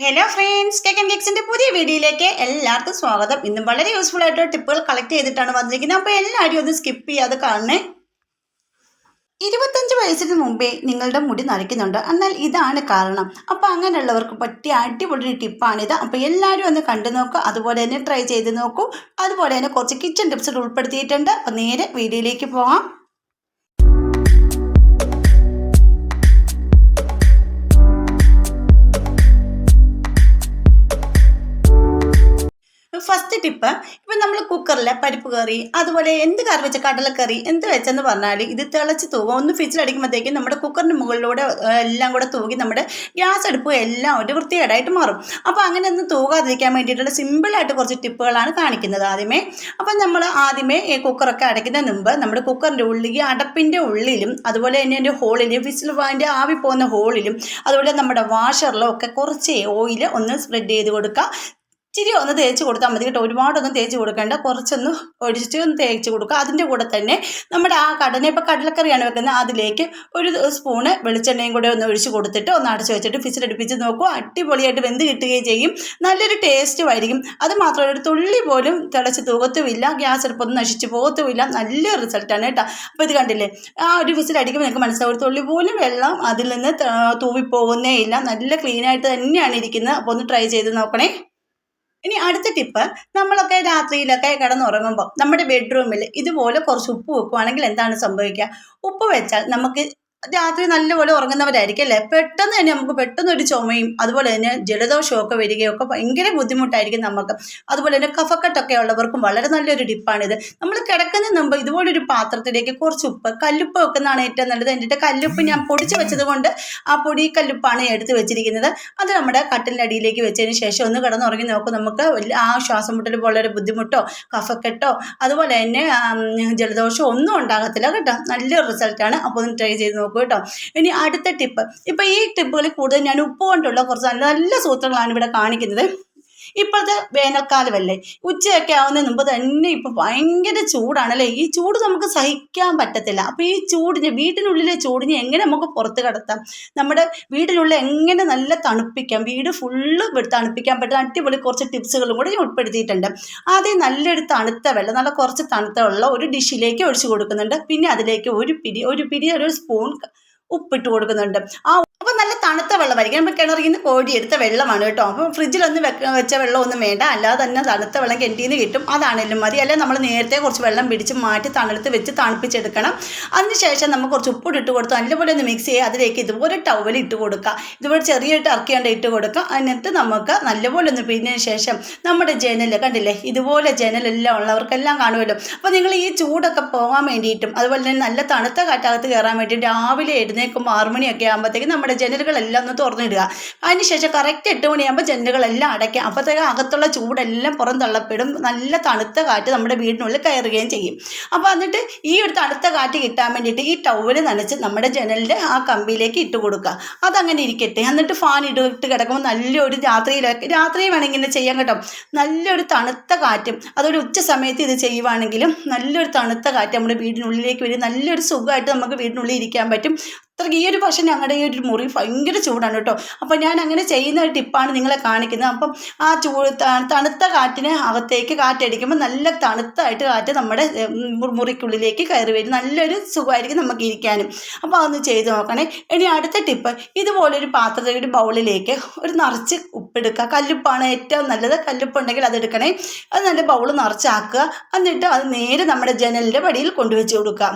Hello friends, cake and കേക്സിന്റെ പുതിയ വീഡിയോയിലേക്ക് എല്ലാവർക്കും സ്വാഗതം. ഇന്നും വളരെ യൂസ്ഫുൾ ആയിട്ടുള്ള ടിപ്പുകൾ കളക്ട് ചെയ്തിട്ടാണ് വന്നിരിക്കുന്നത്. അപ്പോൾ എല്ലാവരും ഒന്ന് സ്കിപ്പ് ചെയ്യാതെ കാണണേ. 25 വയസ്സിന് മുമ്പേ നിങ്ങളുടെ മുടി നരയ്ക്കുന്നുണ്ട്, എന്നാൽ ഇതാണ് കാരണം. അപ്പോൾ അങ്ങനെയുള്ളവർക്ക് പറ്റിയ അടിപൊളി ടിപ്പാണിത്. അപ്പോൾ എല്ലാവരും ഒന്ന് കണ്ടു നോക്കൂ, അതുപോലെ തന്നെ ട്രൈ ചെയ്ത് നോക്കൂ. അതുപോലെ തന്നെ കുറച്ച് കിച്ചൺ ടിപ്സ് ഉൾപ്പെടുത്തിയിട്ടുണ്ട്. അപ്പോൾ നേരെ വീഡിയോയിലേക്ക് പോകാം. ഫസ്റ്റ് ടിപ്പ്, ഇപ്പം നമ്മൾ കുക്കറിലെ പരിപ്പ് കറി, അതുപോലെ എന്ത് കറി വെച്ച കടലക്കറി എന്ത് വെച്ചെന്ന് പറഞ്ഞാൽ ഇത് തിളച്ച് തൂവും. ഒന്ന് ഫിച്ചിലടിക്കുമ്പോഴത്തേക്കും നമ്മുടെ കുക്കറിന് മുകളിലൂടെ എല്ലാം കൂടെ തൂകി നമ്മുടെ ഗ്യാസ് അടുപ്പ് എല്ലാം ഒരു വൃത്തികേടായിട്ട് മാറും. അപ്പോൾ അങ്ങനെ ഒന്നും തൂകാതിരിക്കാൻ വേണ്ടിയിട്ടുള്ള സിമ്പിളായിട്ട് കുറച്ച് ടിപ്പുകളാണ് കാണിക്കുന്നത് ആദ്യമേ. അപ്പം നമ്മൾ ആദ്യമേ ഈ കുക്കറൊക്കെ അടയ്ക്കുന്നതിന് മുമ്പ് നമ്മുടെ കുക്കറിൻ്റെ ഉള്ളിൽ ഈ അടപ്പിൻ്റെ ഉള്ളിലും അതുപോലെ തന്നെ അതിൻ്റെ ഹോളിലും വിസിൽ ആവി പോകുന്ന ഹോളിലും അതുപോലെ നമ്മുടെ വാഷറിലും ഒക്കെ കുറച്ച് ഓയിൽ ഒന്ന് സ്പ്രെഡ് ചെയ്ത് കൊടുക്കുക. ഇച്ചിരി ഒന്ന് തേച്ച് കൊടുത്താൽ മതി കേട്ടോ, ഒരുപാടൊന്നും തേച്ച് കൊടുക്കേണ്ട, കുറച്ചൊന്ന് ഒഴിച്ചിട്ട് ഒന്ന് തേച്ച് കൊടുക്കുക. അതിൻ്റെ കൂടെ തന്നെ നമ്മുടെ ആ ഇപ്പോൾ കടലക്കറിയാണ് വെക്കുന്നത്, അതിലേക്ക് ഒരു സ്പൂണ് വെളിച്ചെണ്ണയും കൂടെ ഒന്ന് ഒഴിച്ച് കൊടുത്തിട്ട് ഒന്ന് അടച്ച് വെച്ചിട്ട് ഫിസിലടുപ്പിച്ച് നോക്കുക. അടിപൊളിയായിട്ട് വെന്ത് കിട്ടുകയും ചെയ്യും, നല്ലൊരു ടേസ്റ്റും ആയിരിക്കും. അത് മാത്രമല്ല ഒരു തുള്ളി പോലും തിളച്ച് തൂകത്തുമില്ല, ഗ്യാസ് അടുപ്പൊന്നും നശിച്ച് പോകത്തുമില്ല, നല്ല റിസൾട്ടാണ് കേട്ടോ. അപ്പോൾ ഇത് കണ്ടില്ലേ, ആ ഒരു ഫിസിലടിക്കുമ്പോൾ നിങ്ങൾക്ക് മനസ്സിലാവും, ഒരു തുള്ളി പോലും വെള്ളം അതിൽ നിന്ന് തൂവിപ്പോകുന്നേ ഇല്ല, നല്ല ക്ലീനായിട്ട് തന്നെയാണ് ഇരിക്കുന്നത്. അപ്പോൾ ഒന്ന് ട്രൈ ചെയ്ത് നോക്കണേ. ഇനി അടുത്ത ടിപ്പ്, നമ്മളൊക്കെ രാത്രിയിലൊക്കെ കിടന്നുറങ്ങുമ്പോൾ നമ്മുടെ ബെഡ്റൂമിൽ ഇതുപോലെ കുറച്ച് ഉപ്പ് വെക്കുകയാണെങ്കിൽ എന്താണ് സംഭവിക്കുക? ഉപ്പ് വെച്ചാൽ നമുക്ക് രാത്രി നല്ലപോലെ ഉറങ്ങുന്നവരായിരിക്കും അല്ലേ, പെട്ടെന്ന് തന്നെ നമുക്ക് പെട്ടെന്ന് ഒരു ചുമയും അതുപോലെ തന്നെ ജലദോഷമൊക്കെ വരികയൊക്കെ ഭയങ്കര ബുദ്ധിമുട്ടായിരിക്കും നമുക്ക്. അതുപോലെ തന്നെ കഫക്കെട്ടൊക്കെ ഉള്ളവർക്കും വളരെ നല്ലൊരു ടിപ്പാണിത്. നമ്മൾ കിടക്കുന്നതിന് മുമ്പ് ഇതുപോലൊരു പാത്രത്തിലേക്ക് കുറച്ച് ഉപ്പ്, കല്ലുപ്പ് വെക്കുന്നതാണ് ഏറ്റവും നല്ലത്. എന്നിട്ട് കല്ലുപ്പ് ഞാൻ പൊടിച്ച് വെച്ചത് കൊണ്ട് ആ പൊടി കല്ലുപ്പാണ് എടുത്ത് വെച്ചിരിക്കുന്നത്. അത് നമ്മുടെ കട്ടിലിൻ്റെ അടിയിലേക്ക് വെച്ചതിന് ശേഷം ഒന്ന് കിടന്നുറങ്ങി നോക്കും, നമുക്ക് ആ ശ്വാസം മുട്ടൽ പോലൊരു ബുദ്ധിമുട്ടോ കഫക്കെട്ടോ അതുപോലെ തന്നെ ജലദോഷമോ ഒന്നും ഉണ്ടാകത്തില്ല കേട്ടോ, നല്ലൊരു റിസൾട്ടാണ്. അപ്പോൾ ഒന്ന് ട്രൈ ചെയ്ത് നോക്കും കേട്ടോ. ഇനി അടുത്ത ടിപ്പ്, ഇപ്പം ഈ ടിപ്പുകളിൽ കൂടുതൽ ഞാൻ ഉപ്പ് കൊണ്ടുള്ള കുറച്ച് നല്ല നല്ല സൂത്രങ്ങളാണ് ഇവിടെ കാണിക്കുന്നത്. ഇപ്പോഴത്തെ വേനൽക്കാലമല്ലേ, ഉച്ചയൊക്കെ ആവുന്നതിന് മുമ്പ് തന്നെ ഇപ്പോൾ ഭയങ്കര ചൂടാണല്ലേ, ഈ ചൂട് നമുക്ക് സഹിക്കാൻ പറ്റത്തില്ല. അപ്പോൾ ഈ ചൂടിന്, വീട്ടിനുള്ളിലെ ചൂടിനെ എങ്ങനെ നമുക്ക് പുറത്ത് കടത്താം, നമ്മുടെ വീടിനുള്ളിൽ എങ്ങനെ നല്ല തണുപ്പിക്കാം, വീട് ഫുള്ള് തണുപ്പിക്കാൻ പറ്റുന്ന അടിപൊളി കുറച്ച് ടിപ്സുകളും കൂടി ഞാൻ ഉൾപ്പെടുത്തിയിട്ടുണ്ട്. ആദ്യം നല്ലൊരു തണുത്ത വെള്ളം, നല്ല കുറച്ച് തണുത്ത വെള്ളം ഒരു ഡിഷിലേക്ക് ഒഴിച്ച് കൊടുക്കുന്നുണ്ട്. പിന്നെ അതിലേക്ക് ഒരു സ്പൂൺ ഉപ്പിട്ട് കൊടുക്കുന്നുണ്ട്. അപ്പോൾ നല്ല തണുത്ത വെള്ളമായിരിക്കും, നമ്മൾ കിണറിൽ നിന്ന് കോരിയെടുത്ത വെള്ളമാണ് കേട്ടോ. അപ്പോൾ ഫ്രിഡ്ജിലൊന്നും വെച്ച വെള്ളമൊന്നും വേണ്ട, അല്ലാതെ തന്നെ തണുത്ത വെള്ളം കിണറ്റിൽ നിന്ന് കിട്ടും, അതാണെങ്കിലും മതി. അല്ലെങ്കിൽ നമ്മൾ നേരത്തെ കുറച്ച് വെള്ളം പിടിച്ച് മാറ്റി തണുത്ത് വെച്ച് തണുപ്പിച്ചെടുക്കണം. അതിനുശേഷം നമുക്ക് കുറച്ച് ഉപ്പിട്ട് കൊടുത്ത് നല്ലപോലെ ഒന്ന് മിക്സ് ചെയ്യുക. അതിലേക്ക് ഇതുപോലെ ടവൽ ഇട്ട് കൊടുക്കുക, ഇതുപോലെ ചെറിയ ടർക്കിയാണ്ട് ഇട്ട് കൊടുക്കുക. എന്നിട്ട് നമുക്ക് നല്ലപോലെ ഒന്ന് പിഴിഞ്ഞതിന് ശേഷം നമ്മുടെ ജനൽ കണ്ടില്ലേ, ഇതുപോലെ ജനലെല്ലാം ഉള്ളവർക്കെല്ലാം കാണുമല്ലോ. അപ്പോൾ നിങ്ങൾ ഈ ചൂടൊക്കെ പോകാൻ വേണ്ടിയിട്ടും അതുപോലെ തന്നെ നല്ല തണുത്ത കാറ്റകത്ത് കയറാൻ വേണ്ടിയിട്ട് രാവിലെ എഴുന്നേൽക്കുമ്പോൾ 6 മണിയൊക്കെ ആകുമ്പോഴത്തേക്കും നമ്മുടെ ജനലുകളെല്ലാം ഒന്ന് തുറന്നിടുക. അതിനുശേഷം കറക്റ്റ് 8 മണിയാകുമ്പോൾ ജനലുകളെല്ലാം അടയ്ക്കാം. അപ്പോഴത്തേക്ക് അകത്തുള്ള ചൂടെല്ലാം പുറം തള്ളപ്പെടും, നല്ല തണുത്ത കാറ്റ് നമ്മുടെ വീടിനുള്ളിൽ കയറുകയും ചെയ്യും. അപ്പോൾ എന്നിട്ട് ഈ ഒരു തണുത്ത കാറ്റ് കിട്ടാൻ വേണ്ടിയിട്ട് ഈ ടവല് നനച്ച് നമ്മുടെ ജനലിൻ്റെ ആ കമ്പിയിലേക്ക് ഇട്ട് കൊടുക്കുക. അതങ്ങനെ ഇരിക്കട്ടെ. എന്നിട്ട് ഫാൻ ഇട്ട് കിടക്കുമ്പോൾ നല്ലൊരു രാത്രി വേണമെങ്കിൽ ഇങ്ങനെ ചെയ്യാൻ കേട്ടോ, നല്ലൊരു തണുത്ത കാറ്റും അതൊരു ഉച്ച സമയത്ത് ഇത് ചെയ്യുവാണെങ്കിലും നല്ലൊരു തണുത്ത കാറ്റ് നമ്മുടെ വീടിനുള്ളിലേക്ക് വരും, നല്ലൊരു സുഖമായിട്ട് നമുക്ക് വീടിനുള്ളിൽ ഇരിക്കാൻ പറ്റും. ഈ ഒരു പക്ഷേ ഞങ്ങളുടെ ഈ ഒരു മുറി ഭയങ്കര ചൂടാണ് കേട്ടോ. അപ്പോൾ ഞാൻ അങ്ങനെ ചെയ്യുന്ന ഒരു ടിപ്പാണ് നിങ്ങളെ കാണിക്കുന്നത്. അപ്പം ആ തണുത്ത കാറ്റിന് അകത്തേക്ക് കാറ്റടിക്കുമ്പോൾ നല്ല തണുത്തായിട്ട് കാറ്റ് നമ്മുടെ മുറിക്കുള്ളിലേക്ക് കയറി വരും, നല്ലൊരു സുഖമായിരിക്കും നമുക്ക് ഇരിക്കാനും. അപ്പോൾ അതൊന്ന് ചെയ്ത് നോക്കണേ. ഇനി അടുത്ത ടിപ്പ്, ഇതുപോലൊരു പാത്രത്തിൽ ഒരു ബൗളിലേക്ക് ഒരു നിറച്ച് ഉപ്പെടുക്കുക. കല്ലുപ്പാണ് ഏറ്റവും നല്ലത്, കല്ലുപ്പുണ്ടെങ്കിൽ അതെടുക്കണേ. അത് നല്ല ബൗൾ നിറച്ചാക്കുക. എന്നിട്ട് അത് നേരെ നമ്മുടെ ജനലിൻ്റെ പടിയിൽ കൊണ്ടുവച്ച് കൊടുക്കുക.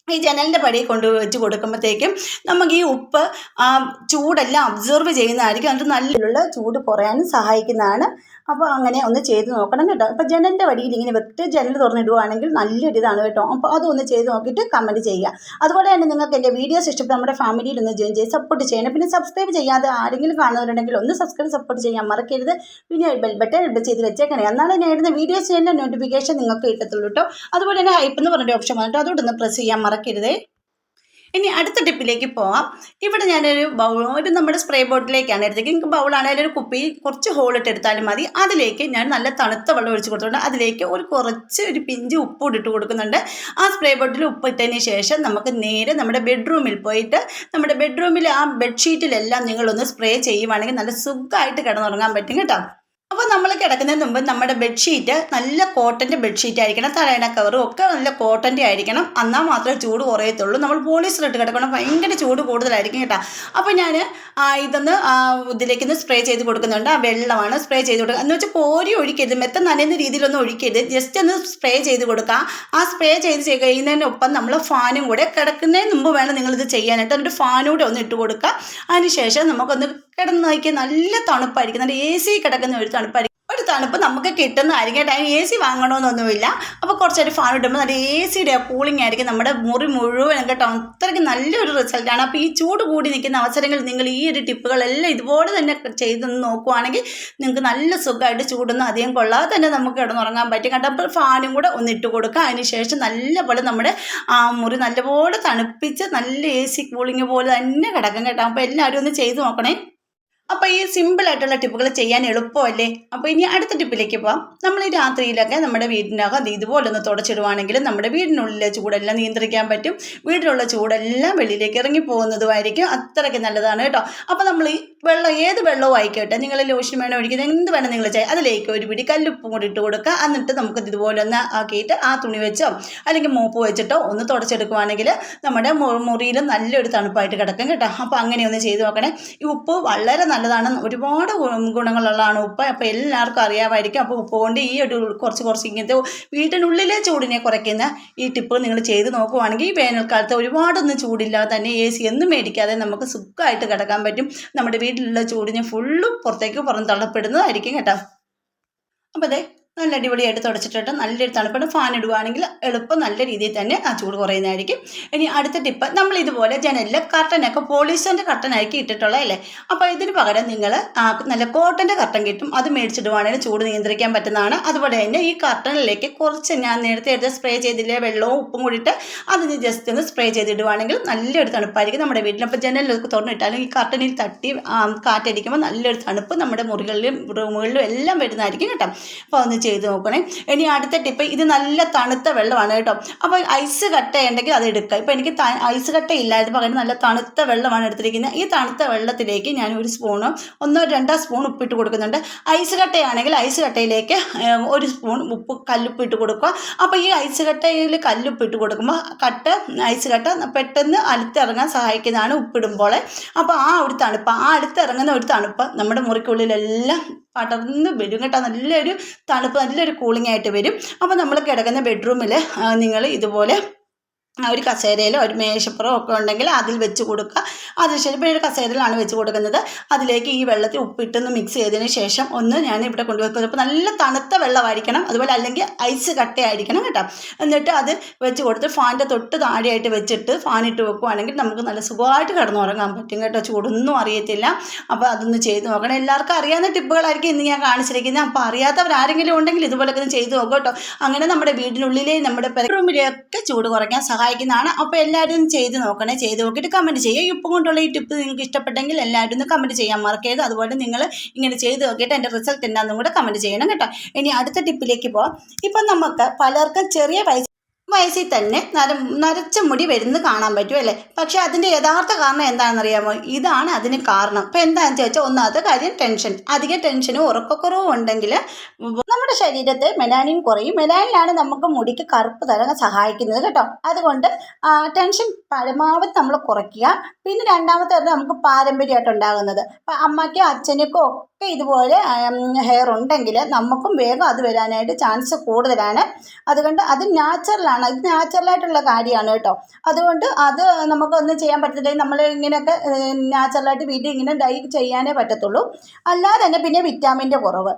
ഈ ജനലിൻ്റെ പടി കൊണ്ടുവച്ച് കൊടുക്കുമ്പോഴത്തേക്കും നമുക്ക് ഈ ഉപ്പ് ആ ചൂടെല്ലാം അബ്സർവ് ചെയ്യുന്നതായിരിക്കും, എന്നിട്ട് നല്ല ചൂട് കുറയാനും സഹായിക്കുന്നതാണ്. അപ്പോൾ അങ്ങനെ ഒന്ന് ചെയ്ത് നോക്കണം കേട്ടോ. അപ്പോൾ ജനലിൻ്റെ വടിയിൽ ഇങ്ങനെ വെച്ചിട്ട് ജനൽ തുറന്നിടുവാണെങ്കിൽ നല്ലൊരു ഇതാണ് കേട്ടോ. അപ്പോൾ അതൊന്ന് ചെയ്ത് നോക്കിയിട്ട് കമൻറ്റ് ചെയ്യുക. അതുപോലെ തന്നെ നിങ്ങൾക്ക് എൻ്റെ വീഡിയോസ് ഇഷ്ടപ്പെട്ട് നമ്മുടെ ഫാമിലിയിൽ ഒന്ന് ജോയിൻ ചെയ്ത് സപ്പോർട്ട് ചെയ്യണം. പിന്നെ സബ്സ്ക്രൈബ് ചെയ്യാതെ ആരെങ്കിലും കാണുന്നവരുണ്ടെങ്കിൽ ഒന്ന് സപ്പോർട്ട് ചെയ്യാൻ മറക്കരുത്. പിന്നെ ബെൽ ബട്ടൺ ചെയ്ത് വെച്ചേക്കണേ, എന്നാലും ഞാൻ ഇടുന്ന വീഡിയോസ് തന്നെ നോട്ടിഫിക്കേഷൻ നിങ്ങൾക്ക് കിട്ടത്തുള്ളൂ കേട്ടോ. അതുപോലെ തന്നെ ഹൈപ്പ് എന്ന് പറഞ്ഞൊരു ഓപ്ഷൻ വന്നിട്ട് അതോടൊന്ന് പ്രസ് ചെയ്യാൻ മറക്കരുതേ. ഇനി അടുത്ത ടിപ്പിലേക്ക് പോവാം. ഇവിടെ ഞാനൊരു ഒരു നമ്മുടെ സ്പ്രേ ബോട്ടിലേക്കാണ് എടുത്തേക്ക്. നിങ്ങൾക്ക് ബൗളാണെങ്കിൽ ഒരു കുപ്പി കുറച്ച് ഹോളിട്ട് എടുത്താലും മതി. അതിലേക്ക് ഞാൻ നല്ല തണുത്ത വെള്ളം ഒഴിച്ച് കൊടുത്തിട്ടുണ്ട്. അതിലേക്ക് കുറച്ച് ഒരു പിഞ്ച് ഉപ്പ് ഇട്ട് കൊടുക്കുന്നുണ്ട്. ആ സ്പ്രേ ബോട്ടിൽ ഉപ്പ് ഇട്ടതിന് ശേഷം നമുക്ക് നേരെ നമ്മുടെ ബെഡ്റൂമിൽ പോയിട്ട് നമ്മുടെ ബെഡ്റൂമിൽ ആ ബെഡ്ഷീറ്റിലെല്ലാം നിങ്ങളൊന്ന് സ്പ്രേ ചെയ്യുവാണെങ്കിൽ നല്ല സുഖമായിട്ട് കിടന്നുറങ്ങാൻ പറ്റും കേട്ടോ. അപ്പോൾ നമ്മൾ കിടക്കുന്നതിന് മുമ്പ് നമ്മുടെ ബെഡ്ഷീറ്റ് നല്ല കോട്ടൻ്റെ ബെഡ്ഷീറ്റ് ആയിരിക്കണം. തലയണ കവറും ഒക്കെ നല്ല കോട്ടൻ്റെ ആയിരിക്കണം. എന്നാൽ മാത്രമേ ചൂട് കുറയത്തുള്ളൂ. നമ്മൾ പോളിസ്റ്റർ ഇട്ട് കിടക്കണം, ഭയങ്കര ചൂട് കൂടുതലായിരിക്കും കേട്ടോ. അപ്പോൾ ഞാൻ ഇതൊന്ന് ഇതിലേക്കൊന്ന് സ്പ്രേ ചെയ്ത് കൊടുക്കുന്നുണ്ട്. ആ വെള്ളമാണ് സ്പ്രേ ചെയ്ത് കൊടുക്കുക എന്ന് വെച്ചാൽ കോരി ഒഴിക്കരുത്, മെത്ത നനയുന്ന രീതിയിലൊന്നും ഒഴിക്കരുത്. ജസ്റ്റ് ഒന്ന് സ്പ്രേ ചെയ്ത് കൊടുക്കുക. ആ സ്പ്രേ ചെയ്ത് കഴിയുന്നതിനൊപ്പം നമ്മൾ ഫാനും കൂടെ കിടക്കുന്നതിന് മുമ്പ് വേണം നിങ്ങളിത് ചെയ്യാനായിട്ട്. എന്നിട്ട് ഫാനൂടെ ഒന്ന് ഇട്ട് കൊടുക്കുക. അതിനുശേഷം നമുക്കൊന്ന് കിടന്ന് നോക്കിയാൽ നല്ല തണുപ്പായിരിക്കും. നല്ല AC കിടക്കുന്ന ഒരു തണുപ്പായിരിക്കും. ഒരു തണുപ്പ് നമുക്ക് കിട്ടുന്നതായിരിക്കും കേട്ടോ. അതിന് AC വാങ്ങണമെന്നൊന്നുമില്ല. അപ്പോൾ കുറച്ചൊരു ഫാൻ ഇടുമ്പോൾ നല്ല ACയുടെ കൂളിംഗ് ആയിരിക്കും നമ്മുടെ മുറി മുഴുവൻ കേട്ടോ. അത്രയ്ക്ക് നല്ലൊരു റിസൾട്ടാണ്. അപ്പോൾ ഈ ചൂട് കൂടി നിൽക്കുന്ന അവസരങ്ങളിൽ നിങ്ങൾ ഈ ഒരു ടിപ്പുകളെല്ലാം ഇതുപോലെ തന്നെ ചെയ്തൊന്ന് നോക്കുവാണെങ്കിൽ നിങ്ങൾക്ക് നല്ല സുഖമായിട്ട് ചൂടൊന്നും അധികം കൊള്ളാതെ തന്നെ നമുക്ക് കിടന്നുറങ്ങാൻ പറ്റും കേട്ടോ. അപ്പോൾ ഫാനും കൂടെ ഒന്ന് ഇട്ട് കൊടുക്കുക. അതിന് ശേഷം നല്ലപോലെ നമ്മുടെ മുറി നല്ലപോലെ തണുപ്പിച്ച് നല്ല AC കൂളിംഗ് പോലെ തന്നെ കിടക്കും കേട്ടോ. അപ്പോൾ എല്ലാവരും ഒന്ന് ചെയ്ത് നോക്കണേ. അപ്പോൾ ഈ സിമ്പിളായിട്ടുള്ള ടിപ്പുകൾ ചെയ്യാൻ എളുപ്പമല്ലേ. അപ്പോൾ ഇനി അടുത്ത ടിപ്പിലേക്ക് പോകാം. നമ്മൾ ഈ രാത്രിയിലൊക്കെ നമ്മുടെ വീടിനകം ഇതുപോലെ ഒന്ന് തുടച്ചിടുവാണെങ്കിൽ നമ്മുടെ വീടിനുള്ളിലെ ചൂടെല്ലാം നിയന്ത്രിക്കാൻ പറ്റും. വീട്ടിലുള്ള ചൂടെല്ലാം വെളിയിലേക്ക് ഇറങ്ങി പോകുന്നതുമായിരിക്കും. അത്രയ്ക്ക് നല്ലതാണ് കേട്ടോ. അപ്പോൾ നമ്മൾ ഈ വെള്ളം ഏത് വെള്ളവും ആയിക്കോട്ടെ, നിങ്ങൾ ലോഷൻ വേണം ഒഴിക്കുന്നത്, എന്ത് വേണം നിങ്ങൾ ചെയ്യാം. അതിലേക്ക് ഒരു പിടി കല്ലുപ്പും കൂടി ഇട്ട് കൊടുക്കുക. എന്നിട്ട് നമുക്ക് ഇതുപോലെ ഒന്ന് ആക്കിയിട്ട് ആ തുണി വെച്ചോ അല്ലെങ്കിൽ മോപ്പ് വെച്ചിട്ടോ ഒന്ന് തുടച്ചെടുക്കുവാണെങ്കിൽ നമ്മുടെ മുറിയിൽ നല്ലൊരു തണുപ്പായിട്ട് കിടക്കും കേട്ടോ. അപ്പോൾ അങ്ങനെ ഒന്ന് ചെയ്ത് നോക്കണേ. ഈ ഉപ്പ് വളരെ നല്ലതാണ്, ഒരുപാട് ഗുണങ്ങളുള്ളതാണ് ഉപ്പ്. അപ്പോൾ എല്ലാവർക്കും അറിയാമായിരിക്കും. അപ്പോൾ ഉപ്പ് കൊണ്ട് ഈ ഒരു കുറച്ച് ഇങ്ങനത്തെ വീട്ടിനുള്ളിലെ ചൂടിനെ കുറയ്ക്കുന്ന ഈ ടിപ്പ് നിങ്ങൾ ചെയ്ത് നോക്കുവാണെങ്കിൽ ഈ വേനൽക്കാലത്ത് ഒരുപാടൊന്നും ചൂടില്ലാതെ തന്നെ AC ഒന്നും മേടിക്കാതെ നമുക്ക് സുഖമായിട്ട് കിടക്കാൻ പറ്റും. നമ്മുടെ വീട്ടിലുള്ള ചൂടിനെ ഫുള്ളും പുറത്തേക്ക് പുറന്തള്ളപ്പെടുന്നതായിരിക്കും കേട്ടോ. അപ്പോൾ അതെ നല്ല അടിപൊളിയായിട്ട് തുടച്ചിട്ടിട്ട് നല്ലൊരു തണുപ്പാണ്. ഫാൻ ഇടുവാണെങ്കിൽ എളുപ്പം നല്ല രീതിയിൽ തന്നെ ആ ചൂട് കുറയുന്നതായിരിക്കും. ഇനി അടുത്ത ടിപ്പ്, നമ്മൾ ഇതുപോലെ ജനലിൽ കർട്ടനൊക്കെ പോളിസ്റ്ററിൻ്റെ കർട്ടനായിരിക്കും ഇട്ടിട്ടുള്ളത് അല്ലേ. അപ്പോൾ ഇതിന് പകരം നിങ്ങൾ നല്ല കോട്ടൻ്റെ കർട്ടൻ കിട്ടും. അത് മേടിച്ചിടുവാണെങ്കിൽ ചൂട് നിയന്ത്രിക്കാൻ പറ്റുന്നതാണ്. അതുപോലെ തന്നെ ഈ കർട്ടനിലേക്ക് കുറച്ച് ഞാൻ നേരത്തെ എടുത്ത് സ്പ്രേ ചെയ്തില്ലേ വെള്ളവും ഉപ്പും കൂടിയിട്ട് അതിന് ജസ്റ്റ് ഒന്ന് സ്പ്രേ ചെയ്തിടുവാണെങ്കിൽ നല്ലൊരു തണുപ്പായിരിക്കും നമ്മുടെ വീട്ടിൽ. അപ്പോൾ ജനലിലൊക്കെ തുറന്നിട്ടാലും ഈ കർട്ടനിൽ തട്ടി കാറ്റടിക്കുമ്പോൾ നല്ലൊരു തണുപ്പ് നമ്മുടെ മുറികളിലും റൂമുകളിലും എല്ലാം വരുന്നതായിരിക്കും കേട്ടോ. അപ്പോൾ ഒന്ന് ചെയ്ത് നോക്കണേ. ഇനി അടുത്ത ടിപ്പ്, ഇത് നല്ല തണുത്ത വെള്ളമാണ് കേട്ടോ. അപ്പോൾ ഐസ് കട്ട ഉണ്ടെങ്കിൽ അത് എടുക്കുക. ഇപ്പോൾ എനിക്ക് ഐസ് കട്ട ഇല്ലായിരുന്നു, പകരം നല്ല തണുത്ത വെള്ളമാണ് എടുത്തിരിക്കുന്നത്. ഈ തണുത്ത വെള്ളത്തിലേക്ക് ഞാൻ ഒരു സ്പൂണോ 1-2 സ്പൂൺ ഉപ്പിട്ട് കൊടുക്കുന്നുണ്ട്. ഐസ് കട്ടയാണെങ്കിൽ ഐസ് കട്ടയിലേക്ക് 1 സ്പൂൺ കല്ലുപ്പ് ഇട്ട് കൊടുക്കുക. അപ്പോൾ ഈ ഐസ് കട്ടയിൽ കല്ലുപ്പ് ഇട്ട് കൊടുക്കുമ്പോൾ ഐസ് കട്ട പെട്ടെന്ന് അടുത്തിറങ്ങാൻ സഹായിക്കുന്നതാണ് ഉപ്പിടുമ്പോൾ. അപ്പോൾ ആ ഒരു തണുപ്പ്, ആ അടുത്തിറങ്ങുന്ന ഒരു തണുപ്പ് നമ്മുടെ മുറിക്കുള്ളിലെല്ലാം പടർന്ന് വരും കേട്ടോ. നല്ലൊരു തണുപ്പ്, നല്ലൊരു കൂളിംഗ് ആയിട്ട് വരും. അപ്പോൾ നമ്മൾ കിടക്കുന്ന ബെഡ്റൂമിൽ നിങ്ങൾ ഇതുപോലെ ഒരു കസേരയിലോ ഒരു മേശപ്പുറമോ ഒക്കെ ഉണ്ടെങ്കിൽ അതിൽ വെച്ച് കൊടുക്കുക. അതിനുശേഷം ഇപ്പോൾ ഒരു കസേരയിലാണ് വെച്ച് കൊടുക്കുന്നത്. അതിലേക്ക് ഈ വെള്ളത്തിൽ ഉപ്പിട്ടൊന്ന് മിക്സ് ചെയ്തതിന് ശേഷം ഞാൻ ഇവിടെ കൊണ്ടുവെക്കുന്നത്. അപ്പോൾ നല്ല തണുത്ത വെള്ളമായിരിക്കണം, അതുപോലെ അല്ലെങ്കിൽ ഐസ് കട്ടയായിരിക്കണം കേട്ടോ. എന്നിട്ട് അത് വെച്ച് കൊടുത്ത് ഫാനിൻ്റെ തൊട്ട് താഴെയായിട്ട് വെച്ചിട്ട് ഫാനിട്ട് വെക്കുവാണെങ്കിൽ നമുക്ക് നല്ല സുഖമായിട്ട് കിടന്നുറങ്ങാൻ പറ്റും കേട്ടോ. ചൂടൊന്നും അറിയത്തില്ല. അപ്പോൾ അതൊന്ന് ചെയ്ത് നോക്കണം. എല്ലാവർക്കും അറിയാവുന്ന ടിപ്പുകളായിരിക്കും ഇന്ന് ഞാൻ കാണിച്ചിരിക്കുന്നത്. അപ്പോൾ അറിയാത്തവരാരെങ്കിലും ഉണ്ടെങ്കിൽ ഇതുപോലൊക്കെ ഒന്ന് ചെയ്ത് നോക്കാം കേട്ടോ. അങ്ങനെ നമ്മുടെ വീടിനുള്ളിലെ നമ്മുടെ ബെഡ്റൂമിലെയൊക്കെ ചൂട് കുറയ്ക്കാൻ സഹായിക്കുന്നതാണ്. അപ്പോൾ എല്ലാവരും ചെയ്ത് നോക്കണേ. ചെയ്ത് നോക്കിയിട്ട് കമൻറ്റ് ചെയ്യുക. ഈ ഉപ്പ് കൊണ്ടുള്ള ഈ ടിപ്പ് നിങ്ങൾക്ക് ഇഷ്ടപ്പെട്ടെങ്കിൽ എല്ലാവരും ഒന്ന് കമൻറ്റ് ചെയ്യാൻ മറക്കരുത്. അതുപോലെ നിങ്ങൾ ഇങ്ങനെ ചെയ്ത് നോക്കിയിട്ട് എൻ്റെ റിസൾട്ട് എന്താണെന്നും കൂടെ കമൻറ്റ് ചെയ്യണം കേട്ടോ. ഇനി അടുത്ത ടിപ്പിലേക്ക് പോകാം. ഇപ്പം നമുക്ക് പലർക്കും ചെറിയ വയസ്സിൽ തന്നെ നരച്ച മുടി വരുന്നത് കാണാൻ പറ്റും അല്ലേ. പക്ഷേ അതിൻ്റെ യഥാർത്ഥ കാരണം എന്താണെന്നറിയാമോ? ഇതാണ് അതിന് കാരണം. അപ്പോൾ എന്താണെന്ന് ചോദിച്ചാൽ ഒന്നാമത്തെ കാര്യം ടെൻഷൻ. അധിക ടെൻഷനും ഉറക്കക്കുറവും ഉണ്ടെങ്കിൽ നമ്മുടെ ശരീരത്തെ മെലാനിൻ കുറയും. മെലാനിനാണ് നമുക്ക് മുടിക്ക് കറുപ്പ് തരാൻ സഹായിക്കുന്നത് കേട്ടോ. അതുകൊണ്ട് ടെൻഷൻ പരമാവധി നമ്മൾ കുറയ്ക്കുക. പിന്നെ രണ്ടാമത്തെ നമുക്ക് പാരമ്പര്യമായിട്ട് ഉണ്ടാകുന്നത്, അപ്പം അമ്മയ്ക്കോ അച്ഛനൊക്കെ ഒക്കെ ഇതുപോലെ ഹെയർ ഉണ്ടെങ്കിൽ നമുക്കും വേഗം അത് വരാനായിട്ട് ചാൻസ് കൂടുതലാണ്. അതുകൊണ്ട് അത് നാച്ചുറലാണ്, ഇത് നാച്ചുറലായിട്ടുള്ള കാര്യമാണ് കേട്ടോ. അതുകൊണ്ട് അത് നമുക്കൊന്നും ചെയ്യാൻ പറ്റത്തില്ലെങ്കിൽ നമ്മൾ ഇങ്ങനെയൊക്കെ നാച്ചുറലായിട്ട് വീട്ടിൽ ഇങ്ങനെ ഡൈ ചെയ്യാനേ പറ്റത്തുള്ളൂ. അല്ലാതെ തന്നെ പിന്നെ വിറ്റാമിൻ്റെ കുറവ്,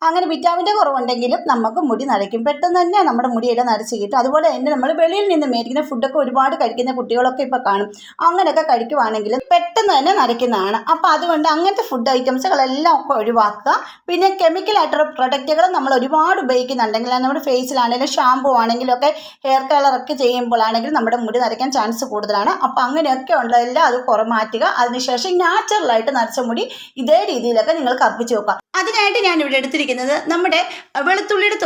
അങ്ങനെ വിറ്റാമിൻ്റെ കുറവുണ്ടെങ്കിലും നമുക്ക് മുടി നരയ്ക്കും, പെട്ടെന്ന് തന്നെ നമ്മുടെ മുടിയെല്ലാം നരച്ച് കിട്ടും. അതുപോലെ തന്നെ നമ്മൾ വെളിയിൽ നിന്ന് മേടിക്കുന്ന ഫുഡൊക്കെ ഒരുപാട് കഴിക്കുന്ന കുട്ടികളൊക്കെ ഇപ്പോൾ കാണും. അങ്ങനെയൊക്കെ കഴിക്കുവാണെങ്കിൽ പെട്ടെന്ന് തന്നെ നരയ്ക്കുന്നതാണ്. അപ്പോൾ അതുകൊണ്ട് അങ്ങനത്തെ ഫുഡ് ഐറ്റംസുകളെല്ലാം ഒക്കെ ഒഴിവാക്കുക. പിന്നെ കെമിക്കലായിട്ടുള്ള പ്രൊഡക്റ്റുകൾ നമ്മൾ ഒരുപാട് ഉപയോഗിക്കുന്നുണ്ടെങ്കിൽ നമ്മുടെ ഫേസിലാണെങ്കിലും ഷാമ്പു ആണെങ്കിലും ഒക്കെ ഹെയർ കളറൊക്കെ ചെയ്യുമ്പോഴാണെങ്കിലും നമ്മുടെ മുടി നരയ്ക്കാൻ ചാൻസ് കൂടുതലാണ്. അപ്പോൾ അങ്ങനെയൊക്കെ ഉള്ളതെല്ലാം അത് മാറ്റുക. അതിനുശേഷം നാച്ചുറലായിട്ട് നരച്ച മുടി ഇതേ രീതിയിലൊക്കെ നിങ്ങൾ കറുപ്പിച്ച് വെക്കുക. അതിനായിട്ട് ഞാൻ ഇവിടെ എടുത്തിരിക്കുന്നത് നമ്മുടെ വെളുത്തുള്ളിയുടെ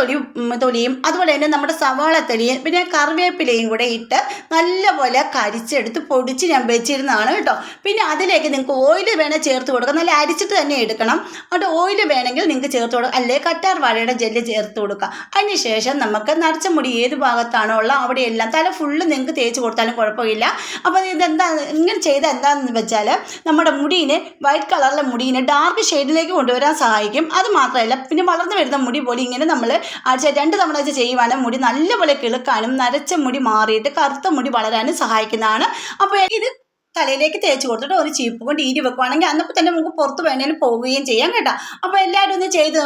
തൊലിയും അതുപോലെ തന്നെ നമ്മുടെ സവാള തൊലിയും പിന്നെ കറിവേപ്പിലയും കൂടെ ഇട്ട് നല്ലപോലെ കരിച്ചെടുത്ത് പൊടിച്ച് ഞാൻ വെച്ചിരുന്നതാണ് കേട്ടോ. പിന്നെ അതിലേക്ക് നിങ്ങൾക്ക് ഓയിൽ വേണേൽ ചേർത്ത് കൊടുക്കുക, നല്ല അരിച്ചിട്ട് തന്നെ എടുക്കണം. അവിടെ ഓയിൽ വേണമെങ്കിൽ നിങ്ങൾക്ക് ചേർത്ത് കൊടുക്കുക, അല്ലെങ്കിൽ കറ്റാർ വാഴയുടെ ജെല്ല് ചേർത്ത് കൊടുക്കുക. അതിനുശേഷം നമുക്ക് നരച്ച മുടി ഏത് ഭാഗത്താണോ ഉള്ള അവിടെയെല്ലാം തല ഫുള്ള് നിങ്ങൾക്ക് തേച്ച് കൊടുത്താലും കുഴപ്പമില്ല. അപ്പോൾ ഇതെന്താ ഇങ്ങനെ ചെയ്താൽ എന്താണെന്ന് വെച്ചാൽ നമ്മുടെ മുടീനെ വൈറ്റ് കളറിലെ മുടീനെ ഡാർക്ക് ഷെയ്ഡിലേക്ക് കൊണ്ടുവരാൻ സഹായിക്കും. അത് മാത്രമല്ല പിന്നെ വളർന്നു വരുന്ന മുടി പോലെ ഇങ്ങനെ നമ്മൾ ആഴ്ച 2 തവണ വെച്ച് ചെയ്യുവാനും മുടി നല്ലപോലെ കിളുക്കാനും നരച്ച മുടി മാറിയിട്ട് കറുത്ത മുടി വളരാനും സഹായിക്കുന്നതാണ്. അപ്പോൾ ഇത് തലയിലേക്ക് തേച്ച് കൊടുത്തിട്ട് ഒരു ചീപ്പ് കൊണ്ട് ഈരി വെക്കുവാണെങ്കിൽ അന്നപ്പോൾ തന്നെ നമുക്ക് പുറത്ത് വേണേലും പോവുകയും ചെയ്യാം കേട്ടോ. അപ്പോൾ എല്ലാവരും ഒന്ന് ചെയ്ത്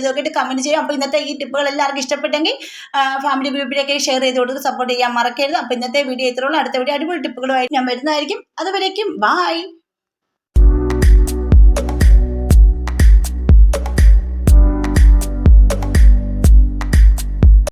നോക്കിയിട്ട് കമൻറ്റ് ചെയ്യാം. അപ്പോൾ ഇന്നത്തെ ഈ ടിപ്പുകൾ എല്ലാവർക്കും ഇഷ്ടപ്പെട്ടെങ്കിൽ ഫാമിലി ഗ്രൂപ്പിലേക്ക് ഷെയർ ചെയ്ത് കൊടുത്ത് സപ്പോർട്ട് ചെയ്യാൻ മറക്കരുത്. അപ്പോൾ ഇന്നത്തെ വീഡിയോ ഇത്രയുള്ളൂ. അടുത്ത വീഡിയോ അടിപൊളി ടിപ്പുകളുമായിട്ട് ഞാൻ വരുന്നതായിരിക്കും. അതുവരേക്കും ബായ്.